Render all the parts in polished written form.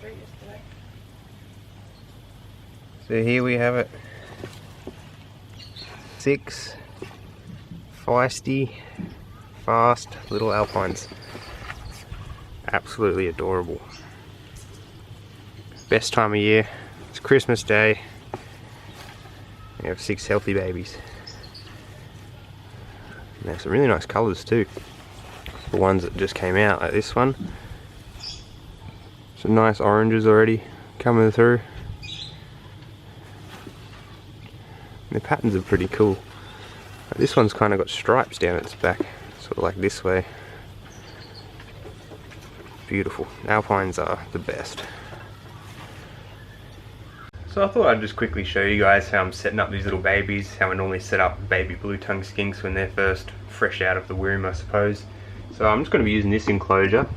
street yesterday. So here we have it. 6 feisty, fast little Alpines. Absolutely adorable. Best time of year. It's Christmas Day. We have 6 healthy babies. And they have some really nice colours too. The ones that just came out, like this one. Some nice oranges already coming through. The patterns are pretty cool. Like this one's kind of got stripes down its back, sort of like this way. Beautiful. Alpines are the best. So I thought I'd just quickly show you guys how I'm setting up these little babies, how I normally set up baby blue tongue skinks when they're first fresh out of the womb, I suppose. So I'm just going to be using this enclosure,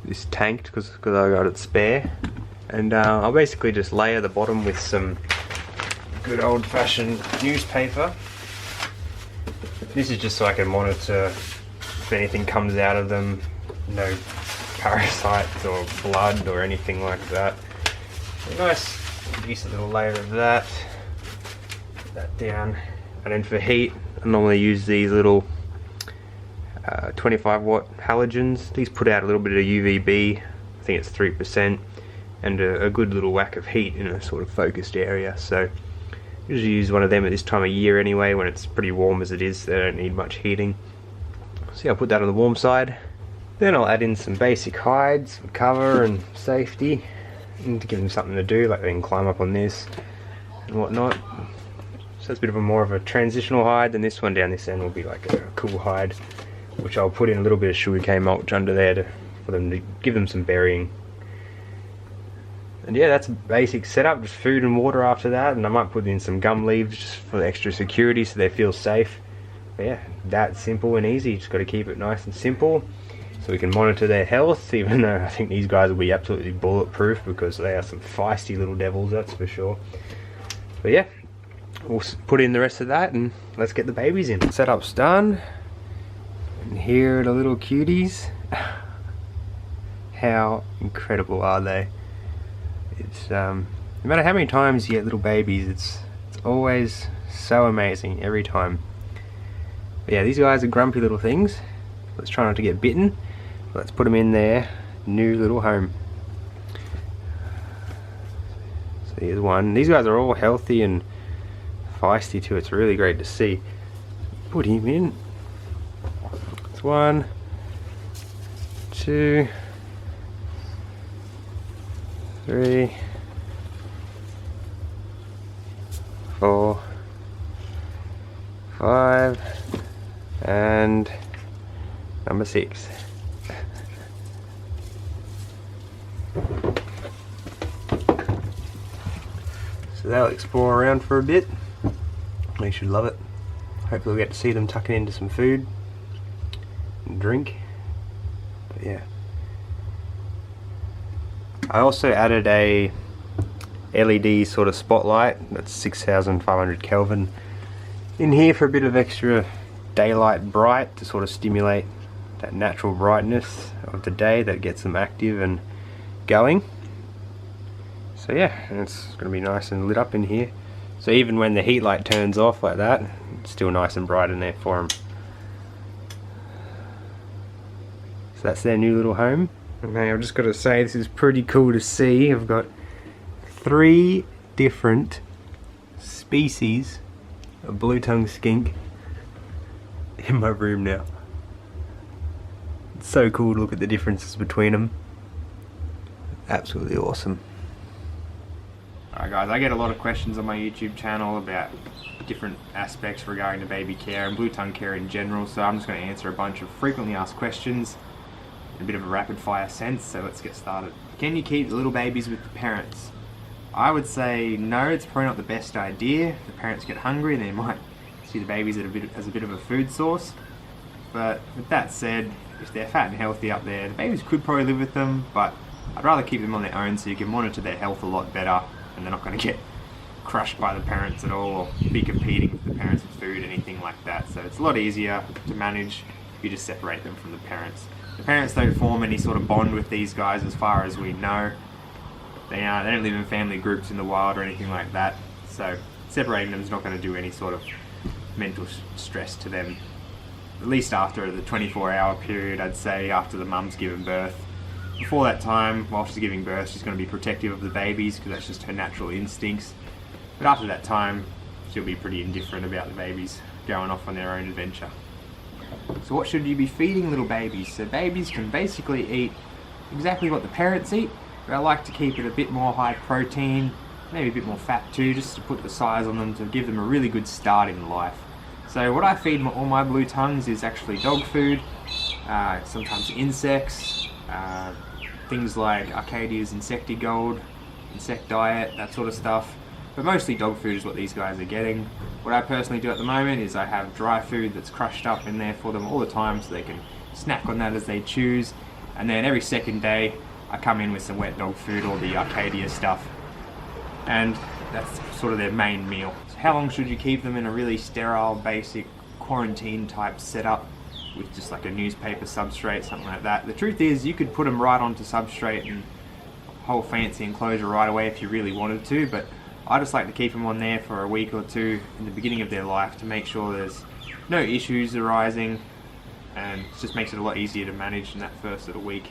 this tanked because I got it spare, and I'll basically just layer the bottom with some good old-fashioned newspaper. This is just so I can monitor if anything comes out of them, no parasites or blood or anything like that. A nice decent little layer of that. Put that down. And then for heat, I normally use these little 25 watt halogens. These put out a little bit of UVB, I think it's 3%, and a good little whack of heat in a sort of focused area. So usually use one of them at this time of year anyway, when it's pretty warm as it is. They don't need much heating. So I'll put that on the warm side. Then I'll add in some basic hides for cover and safety, and to give them something to do, like they can climb up on this and whatnot. So it's a bit of more of a transitional hide, than this one down this end will be like a cool hide, which I'll put in a little bit of sugarcane mulch under there for them to give them some burying. And yeah, that's a basic setup, just food and water after that, and I might put in some gum leaves just for extra security so they feel safe. But yeah, that simple and easy. Just got to keep it nice and simple so we can monitor their health, even though I think these guys will be absolutely bulletproof because they are some feisty little devils, that's for sure. But yeah, we'll put in the rest of that and let's get the babies in. Setup's done, and here are the little cuties. How incredible are they? It's no matter how many times you get little babies, it's always so amazing every time. But yeah, these guys are grumpy little things. Let's try not to get bitten. Let's put them in their new little home. So here's one. These guys are all healthy and feisty too. It's really great to see. Put him in. That's 1, 2, 3, 4, 5, and number 6. So they'll explore around for a bit. They should love it. Hopefully we'll get to see them tucking into some food and drink. But yeah. I also added a LED sort of spotlight that's 6500 Kelvin in here for a bit of extra daylight bright to sort of stimulate that natural brightness of the day that gets them active and going. So yeah, and it's going to be nice and lit up in here. So even when the heat light turns off like that, it's still nice and bright in there for them. So that's their new little home. And I've just got to say, this is pretty cool to see. I've got 3 different species of blue-tongued skink in my room now. It's so cool to look at the differences between them. Absolutely awesome. Alright guys, I get a lot of questions on my YouTube channel about different aspects regarding the baby care and blue tongue care in general, so I'm just going to answer a bunch of frequently asked questions in a bit of a rapid fire sense, so let's get started. Can you keep the little babies with the parents? I would say no, it's probably not the best idea. If the parents get hungry, they might see the babies as a bit of a food source. But with that said, if they're fat and healthy up there, the babies could probably live with them, but I'd rather keep them on their own so you can monitor their health a lot better, and they're not going to get crushed by the parents at all or be competing with the parents with food, anything like that. So it's a lot easier to manage if you just separate them from the parents. The parents don't form any sort of bond with these guys as far as we know. They don't live in family groups in the wild or anything like that, so separating them is not going to do any sort of mental stress to them. At least after the 24-hour period, I'd say, after the mum's given birth. Before that time, while she's giving birth, she's going to be protective of the babies because that's just her natural instincts. But after that time, she'll be pretty indifferent about the babies going off on their own adventure. So what should you be feeding little babies? So babies can basically eat exactly what the parents eat, but I like to keep it a bit more high protein, maybe a bit more fat too, just to put the size on them to give them a really good start in life. So what I feed all my blue tongues is actually dog food, sometimes insects, things like Arcadia's Insectigold, insect diet, that sort of stuff. But mostly dog food is what these guys are getting. What I personally do at the moment is I have dry food that's crushed up in there for them all the time so they can snack on that as they choose. And then every second day I come in with some wet dog food or the Arcadia stuff. And that's sort of their main meal. So how long should you keep them in a really sterile, basic quarantine type setup with just like a newspaper substrate, something like that? The truth is you could put them right onto substrate and whole fancy enclosure right away if you really wanted to, but I just like to keep them on there for a week or two in the beginning of their life to make sure there's no issues arising, and it just makes it a lot easier to manage in that first little week.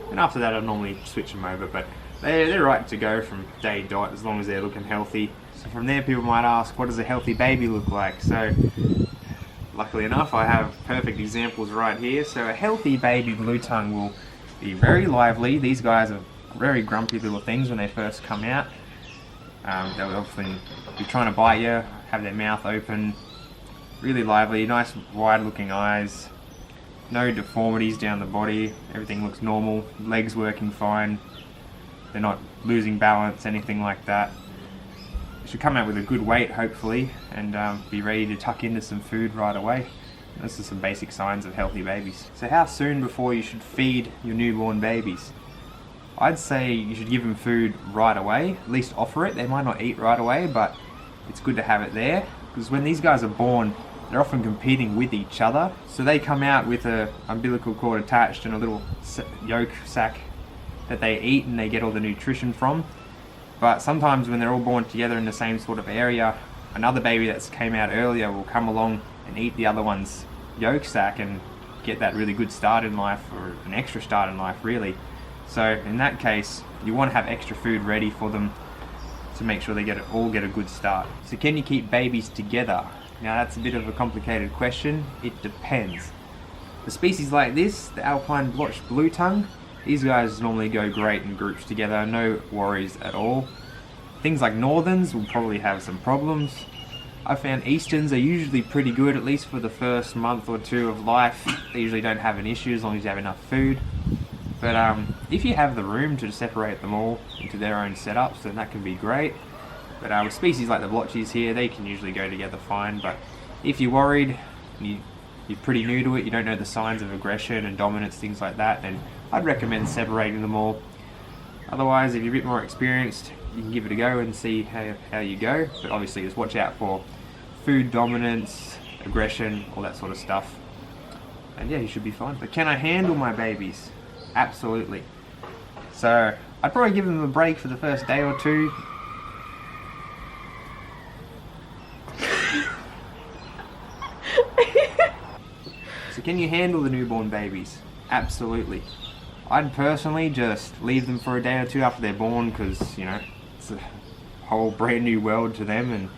And after that I normally switch them over, but they're right to go from day dot as long as they're looking healthy. So from there people might ask, what does a healthy baby look like? So luckily enough I have perfect examples right here. So a healthy baby blue tongue will be very lively. These guys are very grumpy little things when they first come out. They'll often be trying to bite you, have their mouth open, really lively, nice wide looking eyes, no deformities down the body, everything looks normal, legs working fine, they're not losing balance, anything like that. They should come out with a good weight hopefully and be ready to tuck into some food right away. This is some basic signs of healthy babies. So how soon before you should feed your newborn babies? I'd say you should give them food right away, at least offer it. They might not eat right away, but it's good to have it there, because when these guys are born, they're often competing with each other. So they come out with a umbilical cord attached and a little yolk sac that they eat and they get all the nutrition from. But sometimes when they're all born together in the same sort of area, another baby that's came out earlier will come along and eat the other one's yolk sac and get that really good start in life, or an extra start in life really. So in that case, you want to have extra food ready for them to make sure they all get a good start. So can you keep babies together? Now that's a bit of a complicated question. It depends. The species like this, the Alpine Blotched blue tongue, these guys normally go great in groups together, no worries at all. Things like northerns will probably have some problems. I found easterns are usually pretty good, at least for the first month or two of life. They usually don't have an issue as long as you have enough food. But if you have the room to separate them all into their own setups, then that can be great. But with species like the Blotchies here, they can usually go together fine. But if you're worried, you're pretty new to it, you don't know the signs of aggression and dominance, things like that, then I'd recommend separating them all. Otherwise, if you're a bit more experienced, you can give it a go and see how you go. But obviously just watch out for food dominance, aggression, all that sort of stuff. And yeah, you should be fine. But can I handle my babies? Absolutely. So I'd probably give them a break for the first day or two. So can you handle the newborn babies? Absolutely. I'd personally just leave them for a day or two after they're born, because you know it's a whole brand new world to them and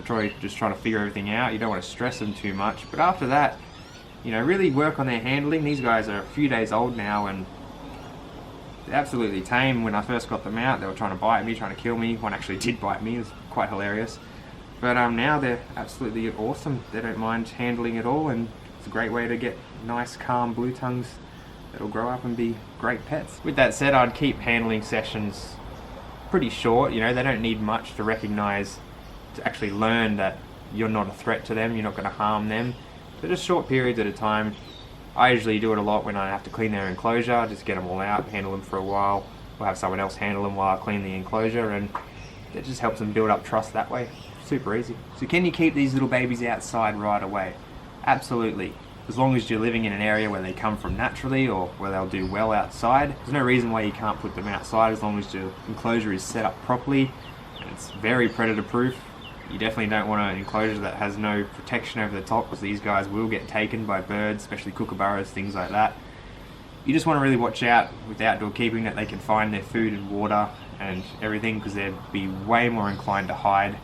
they're just trying to figure everything out. You don't want to stress them too much, but after that, you know, really work on their handling. These guys are a few days old now and they're absolutely tame. When I first got them out, they were trying to bite me, trying to kill me. One actually did bite me. It was quite hilarious. But now they're absolutely awesome. They don't mind handling it all, and it's a great way to get nice, calm blue tongues that'll grow up and be great pets. With that said, I'd keep handling sessions pretty short. You know, they don't need much to recognize, to actually learn that you're not a threat to them, you're not going to harm them. So just short periods at a time. I usually do it a lot when I have to clean their enclosure. Just get them all out, handle them for a while, or have someone else handle them while I clean the enclosure, and it just helps them build up trust that way. Super easy. So can you keep these little babies outside right away? Absolutely. as long as you're living in an area where they come from naturally or where they'll do well outside. There's no reason why you can't put them outside as long as your enclosure is set up properly and it's very predator proof. You definitely don't want an enclosure that has no protection over the top, because these guys will get taken by birds, especially kookaburras, things like that. You just want to really watch out with outdoor keeping that they can find their food and water and everything, because they'd be way more inclined to hide,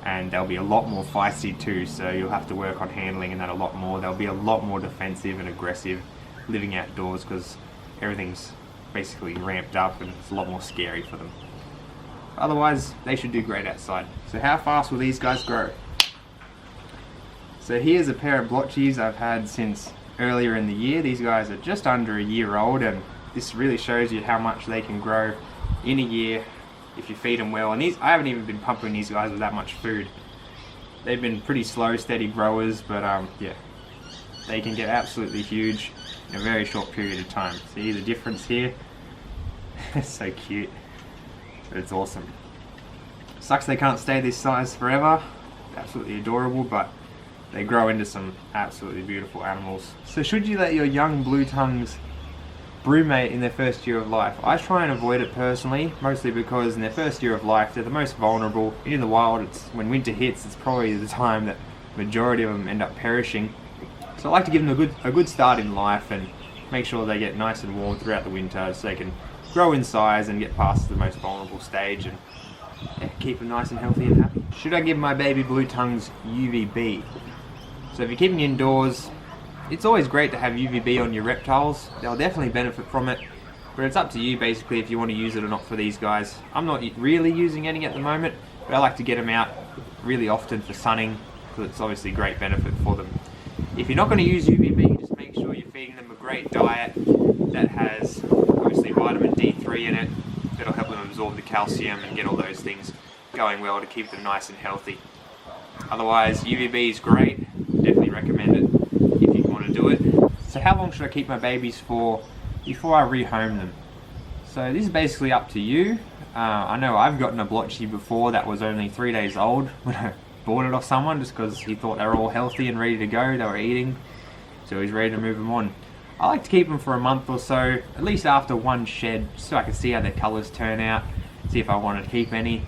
and they'll be a lot more feisty too, so you'll have to work on handling and that a lot more. They'll be a lot more defensive and aggressive living outdoors because everything's basically ramped up and it's a lot more scary for them. Otherwise, they should do great outside. So how fast will these guys grow? So here's a pair of Blotchies I've had since earlier in the year. These guys are just under a year old, and this really shows you how much they can grow in a year if you feed them well. And these, I haven't even been pumping these guys with that much food. They've been pretty slow, steady growers, but yeah, they can get absolutely huge in a very short period of time. See the difference here? So cute. But it's awesome. Sucks they can't stay this size forever. Absolutely adorable, but they grow into some absolutely beautiful animals. So should you let your young blue tongues brumate in their first year of life? I try and avoid it personally, mostly because in their first year of life they're the most vulnerable. In the wild, it's when winter hits, it's probably the time that the majority of them end up perishing. So I like to give them a good start in life and make sure they get nice and warm throughout the winter so they can grow in size and get past the most vulnerable stage and yeah, keep them nice and healthy and happy. Should I give my baby blue tongues UVB? So if you're keeping indoors, it's always great to have UVB on your reptiles. They'll definitely benefit from it, but it's up to you basically if you want to use it or not for these guys. I'm not really using any at the moment, but I like to get them out really often for sunning because it's obviously great benefit for them. If you're not going to use UVB, just make sure you're feeding them a great diet that has obviously vitamin D3 in it. That'll help them absorb the calcium and get all those things going well to keep them nice and healthy. Otherwise, UVB is great. Definitely recommend it if you want to do it. So how long should I keep my babies for before I rehome them? So this is basically up to you. I know I've gotten a Blotchy before that was only 3 days old when I bought it off someone just because he thought they were all healthy and ready to go. They were eating, so he's ready to move them on. I like to keep them for a month or so, at least after one shed, so I can see how their colours turn out, see if I want to keep any,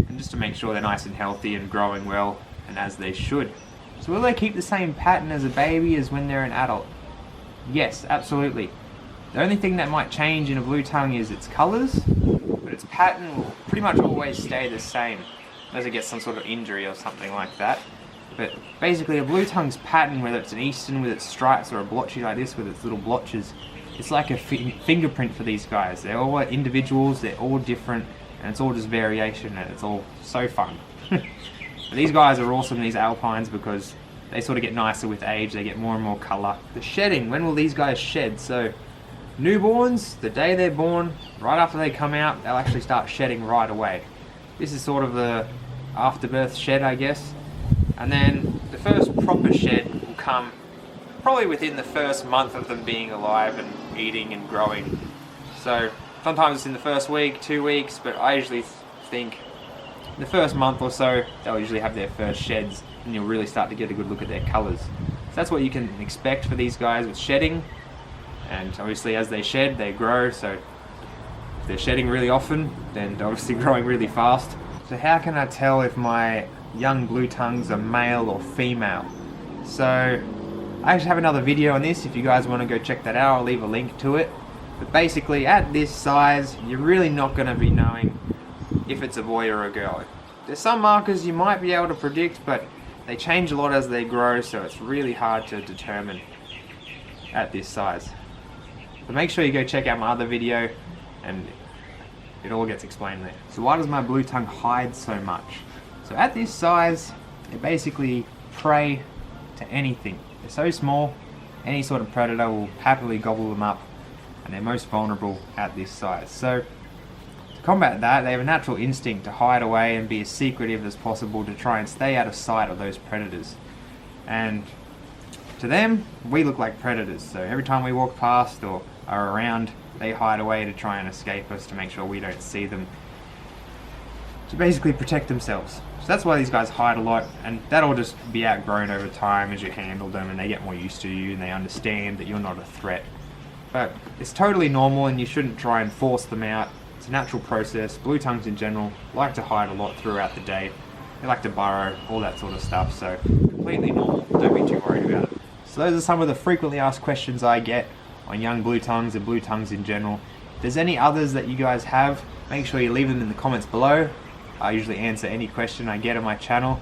and just to make sure they're nice and healthy and growing well, and as they should. So will they keep the same pattern as a baby as when they're an adult? Yes, absolutely. The only thing that might change in a blue tongue is its colours, but its pattern will pretty much always stay the same, unless it gets some sort of injury or something like that. But basically a blue tongue's pattern, whether it's an eastern with its stripes or a blotchy like this with its little blotches, it's like a fingerprint for these guys. They're all individuals, they're all different, and it's all just variation, and it's all so fun. But these guys are awesome, these Alpines, because they sort of get nicer with age, they get more and more colour. The shedding, when will these guys shed? So newborns, the day they're born, right after they come out, they'll actually start shedding right away. This is sort of the afterbirth shed, I guess. And then the first proper shed will come probably within the first month of them being alive and eating and growing. So sometimes it's in the first week, 2 weeks, but I usually think the first month or so they'll usually have their first sheds, and you'll really start to get a good look at their colours. So that's what you can expect for these guys with shedding, and obviously as they shed they grow, so if they're shedding really often then they're obviously growing really fast. So how can I tell if my young blue tongues are male or female? So I actually have another video on this if you guys want to go check that out. I'll leave a link to it. But basically at this size you're really not going to be knowing if it's a boy or a girl. There's some markers you might be able to predict, but they change a lot as they grow, so it's really hard to determine at this size. But make sure you go check out my other video and it all gets explained there. So why does my blue tongue hide so much? So at this size, they basically prey to anything. They're so small, any sort of predator will happily gobble them up, and they're most vulnerable at this size. So to combat that, they have a natural instinct to hide away and be as secretive as possible to try and stay out of sight of those predators. And to them, we look like predators, so every time we walk past or are around, they hide away to try and escape us to make sure we don't see them. to basically protect themselves. So that's why these guys hide a lot, and that'll just be outgrown over time as you handle them and they get more used to you and they understand that you're not a threat. But it's totally normal and you shouldn't try and force them out. It's a natural process. Blue tongues in general like to hide a lot throughout the day. They like to burrow, all that sort of stuff, so completely normal. Don't be too worried about it. So those are some of the frequently asked questions I get on young blue tongues and blue tongues in general. If there's any others that you guys have, make sure you leave them in the comments below. I usually answer any question I get on my channel,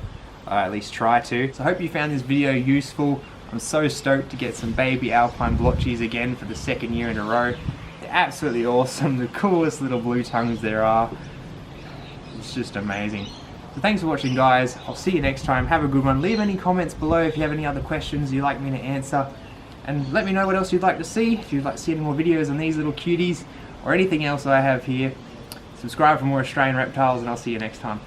at least try to. So I hope you found this video useful. I'm so stoked to get some baby Alpine Blotchies again for the second year in a row. They're absolutely awesome, the coolest little blue tongues there are. It's just amazing. So thanks for watching, guys. I'll see you next time. Have a good one. Leave any comments below if you have any other questions you'd like me to answer. And let me know what else you'd like to see. If you'd like to see any more videos on these little cuties or anything else I have here. Subscribe for more Australian reptiles and I'll see you next time.